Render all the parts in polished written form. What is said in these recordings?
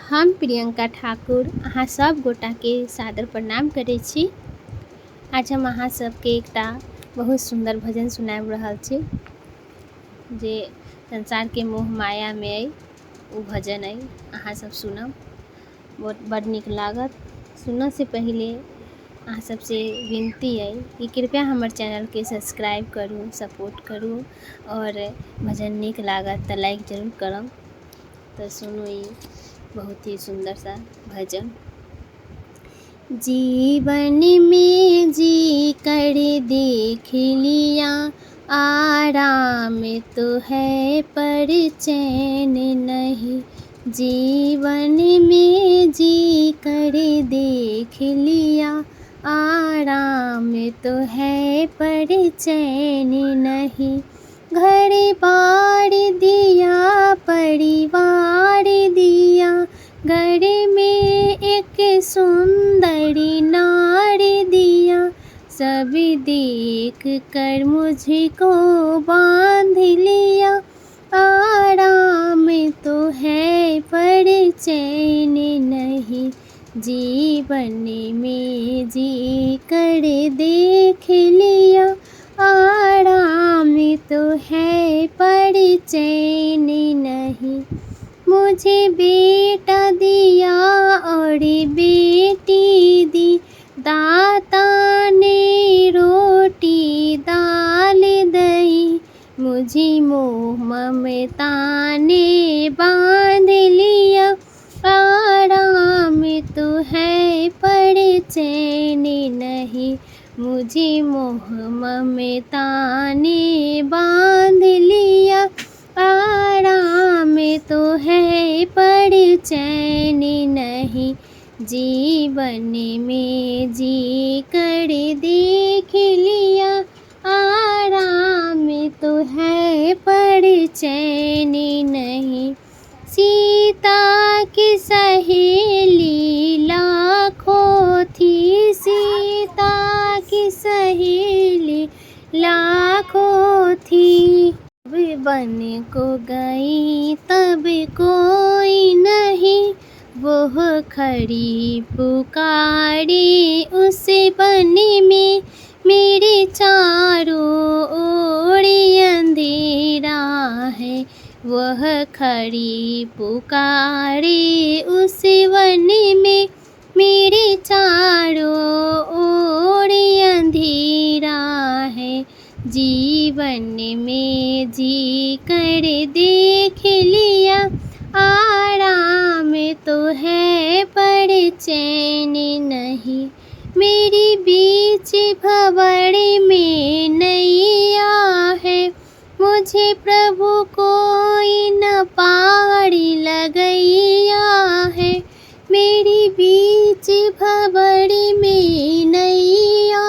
हम प्रियंका ठाकुर अहाँ सब गोटा के सादर प्रणाम करै छी। आज हम अहाँ सबके एकटा बहुत सुंदर भजन सुनाबि रहल छी जे संसार के मोह माया में अइ। ओ भजन अइ, अहाँ सब सुनब, बहुत बड़ नीक लागत। सुनऽ से पहले अहाँ सबसे विनती अइ कि कृपया हमर चैनल के सब्सक्राइब करू, सपोर्ट करू और भजन नीक लागत तऽ लाइक जरूर करब। तो सुनू ई बहुत ही सुंदर सा भजन। जीवन में जी कर देख लिया, आराम तो है पर चैन नहीं। जीवन में जी कर देख लिया, आराम तो है पर चैन नहीं। घर बार दिया, परिवार दिया, घर में एक सुंदरी नारी दिया। सब देख कर मुझको बांध लिया, आराम तो है पर चैन नहीं। जीवन में जी कर देख लिया, आराम तो है पर चैन नहीं। मुझे बेटा दिया और बेटी दी, दाता ने रोटी दाल दही। मुझे मोह ममता ने बांध लिया, आराम तो है पर चैन नहीं। मुझे मोह ममता ने बांध लिया, आराम तो है पर चैन नहीं। जीवन में जी कर देख लिया, आराम तो है पर चैन नहीं। सीता की सहेली लाखों थी, सीता की सहेली लाखों थी। बन को गई तब कोई नहीं, वह खड़ी पुकारी उस बन में। मेरे चारों ओर अंधेरा है, वह खड़ी पुकारी उस वन में। मेरे चारों ओर अंधेरा है, जीवन में जी कर देख लिया, आराम तो है पर चैन नहीं। मेरी बीच भंवर में नैया है, मुझे प्रभु कोई न पारी लगैया है। मेरी बीच भंवर में नैया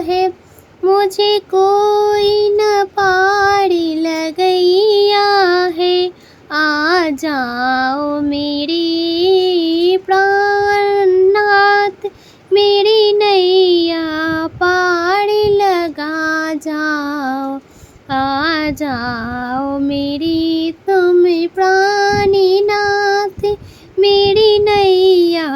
है, मुझे कोई न पारी लगैया है। आ जाओ मेरे प्राणनाथ, मेरी नैया पार लगा जाओ। आ जाओ मेरी तुम प्राणनाथ, मेरी नैया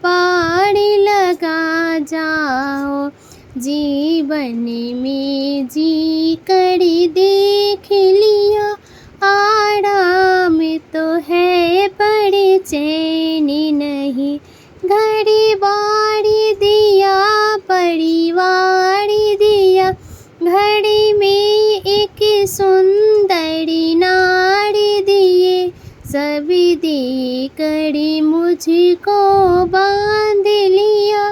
पार लगा जाओ। जीवन में जी कर देख लिया, आराम तो है पर चैन नहीं। घर बार दिया, परिवार दिया, घर में एक सुंदरी नारी दिए। सब देकर मुझको बांध लिया,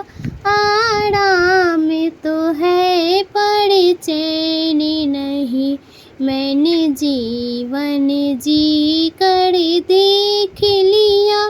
आराम तो है पर चैन नहीं। मैंने जीवन जी कर देख लिया,